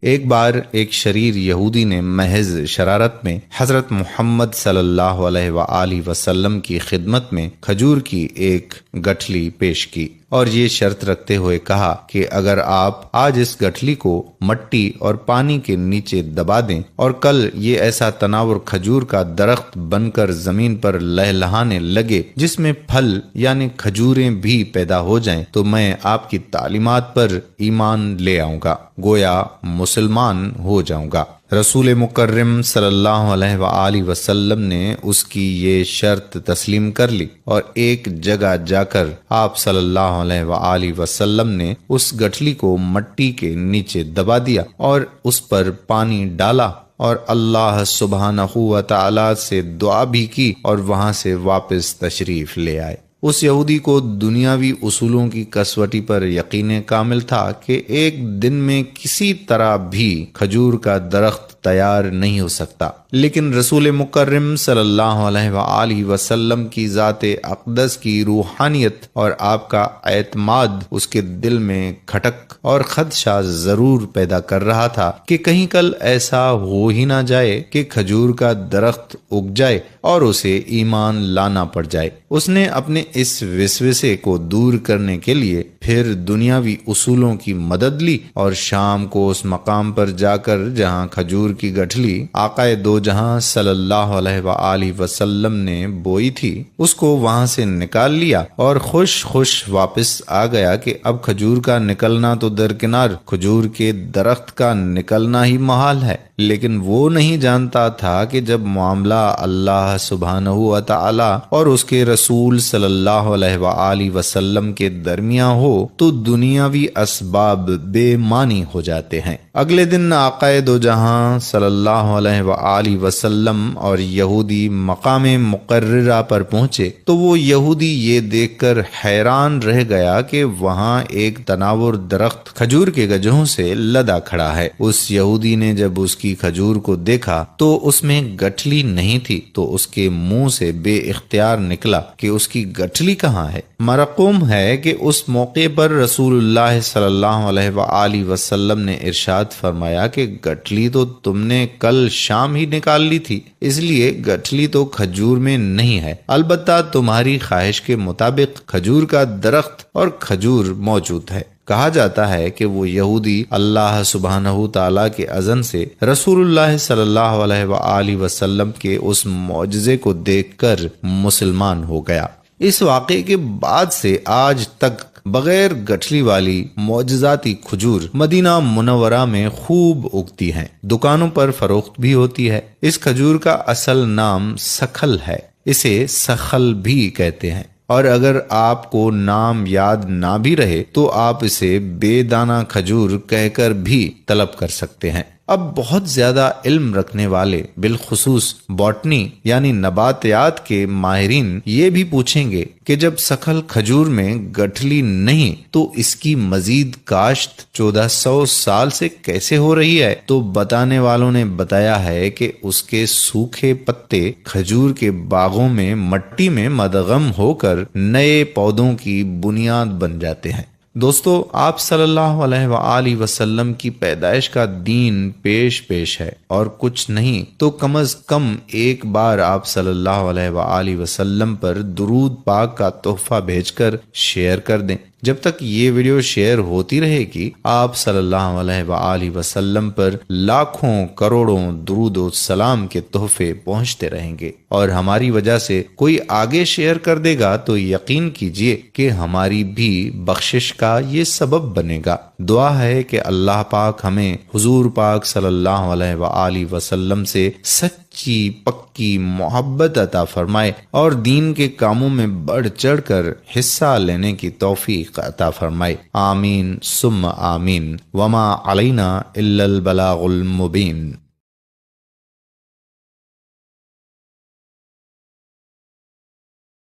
ایک بار ایک شریر یہودی نے محض شرارت میں حضرت محمد صلی اللہ علیہ وآلہ وسلم کی خدمت میں کھجور کی ایک گٹھلی پیش کی اور یہ شرط رکھتے ہوئے کہا کہ اگر آپ آج اس گٹھلی کو مٹی اور پانی کے نیچے دبا دیں اور کل یہ ایسا تناور کھجور کا درخت بن کر زمین پر لہلہانے لگے جس میں پھل یعنی کھجوریں بھی پیدا ہو جائیں تو میں آپ کی تعلیمات پر ایمان لے آؤں گا، گویا مسلمان ہو جاؤں گا۔ رسول مکرم صلی اللہ علیہ وآلہ وسلم نے اس کی یہ شرط تسلیم کر لی اور ایک جگہ جا کر آپ صلی اللہ علیہ وآلہ وسلم نے اس گٹھلی کو مٹی کے نیچے دبا دیا اور اس پر پانی ڈالا اور اللہ سبحانہ و تعالی سے دعا بھی کی اور وہاں سے واپس تشریف لے آئے۔ اس یہودی کو دنیاوی اصولوں کی کسوٹی پر یقین کامل تھا کہ ایک دن میں کسی طرح بھی کھجور کا درخت تیار نہیں ہو سکتا، لیکن رسول مکرم صلی اللہ علیہ وآلہ وسلم کی ذات اقدس کی روحانیت اور آپ کا اعتماد اس کے دل میں کھٹک اور خدشہ ضرور پیدا کر رہا تھا کہ کہیں کل ایسا ہو ہی نہ جائے کہ کھجور کا درخت اگ جائے اور اسے ایمان لانا پڑ جائے۔ اس نے اپنے اس وسوسے کو دور کرنے کے لیے پھر دنیاوی اصولوں کی مدد لی اور شام کو اس مقام پر جا کر جہاں کھجور کی گٹھلی آقا دو جہاں صلی اللہ علیہ وآلہ وسلم نے بوئی تھی اس کو وہاں سے نکال لیا اور خوش واپس آ گیا کہ اب کھجور کا نکلنا تو درکنار، کھجور کے درخت کا نکلنا ہی محال ہے، لیکن وہ نہیں جانتا تھا کہ جب معاملہ اللہ سبحانہ و تعالی اور اس کے رسول صلی اللہ علیہ وآلہ وسلم کے درمیان ہو تو دنیاوی اسباب بے معنی ہو جاتے ہیں۔ اگلے دن آقا دو جہاں صلی اللہ علیہ وآلہ وسلم اور یہودی مقام مقررہ پر پہنچے تو وہ یہودی یہ دیکھ کر حیران رہ گیا کہ وہاں ایک تناور درخت کھجور کے گجوں سے لدا کھڑا ہے۔ اس یہودی نے جب اس کی کھجور کو دیکھا تو اس میں گٹھلی نہیں تھی تو اس کے منہ سے بے اختیار نکلا کہ اس کی گٹھلی کہاں ہے۔ مرقوم ہے کہ اس موقع پر رسول اللہ صلی اللہ علیہ وآلہ وسلم نے ارشاد فرمایا کہ گٹھلی تو تم نے کل شام ہی نکال لی تھی، اس لیے گٹھلی تو کھجور میں نہیں ہے، البتہ تمہاری خواہش کے مطابق کھجور کا درخت اور کھجور موجود ہے۔ کہا جاتا ہے کہ وہ یہودی اللہ سبحانہ تعالیٰ کے اذن سے رسول اللہ صلی اللہ علیہ وآلہ وسلم کے اس معجزے کو دیکھ کر مسلمان ہو گیا۔ اس واقعے کے بعد سے آج تک بغیر گٹھلی والی معجزاتی کھجور مدینہ منورہ میں خوب اگتی ہیں، دکانوں پر فروخت بھی ہوتی ہے۔ اس کھجور کا اصل نام سکھل ہے، اسے سخل بھی کہتے ہیں، اور اگر آپ کو نام یاد نہ بھی رہے تو آپ اسے بے دانہ کھجور کہہ کر بھی طلب کر سکتے ہیں۔ اب بہت زیادہ علم رکھنے والے بالخصوص باٹنی یعنی نباتیات کے ماہرین یہ بھی پوچھیں گے کہ جب سکھل کھجور میں گٹھلی نہیں تو اس کی مزید کاشت 1400 سال سے کیسے ہو رہی ہے، تو بتانے والوں نے بتایا ہے کہ اس کے سوکھے پتے کھجور کے باغوں میں مٹی میں مدغم ہو کر نئے پودوں کی بنیاد بن جاتے ہیں۔ دوستو، آپ صلی اللہ علیہ وآلہ وسلم کی پیدائش کا دین پیش ہے اور کچھ نہیں تو کم از کم ایک بار آپ صلی اللہ علیہ وآلہ وسلم پر درود پاک کا تحفہ بھیج کر شیئر کر دیں۔ جب تک یہ ویڈیو شیئر ہوتی رہے گی آپ صلی اللہ علیہ وآلہ وسلم پر لاکھوں کروڑوں درود و سلام کے تحفے پہنچتے رہیں گے، اور ہماری وجہ سے کوئی آگے شیئر کر دے گا تو یقین کیجئے کہ ہماری بھی بخشش کا یہ سبب بنے گا۔ دعا ہے کہ اللہ پاک ہمیں حضور پاک صلی اللہ علیہ وآلہ وسلم سے سچی پکی محبت عطا فرمائے اور دین کے کاموں میں بڑھ چڑھ کر حصہ لینے کی توفیق عطا فرمائے۔ آمین ثم آمین۔ وما علینا الا البلاغ المبین۔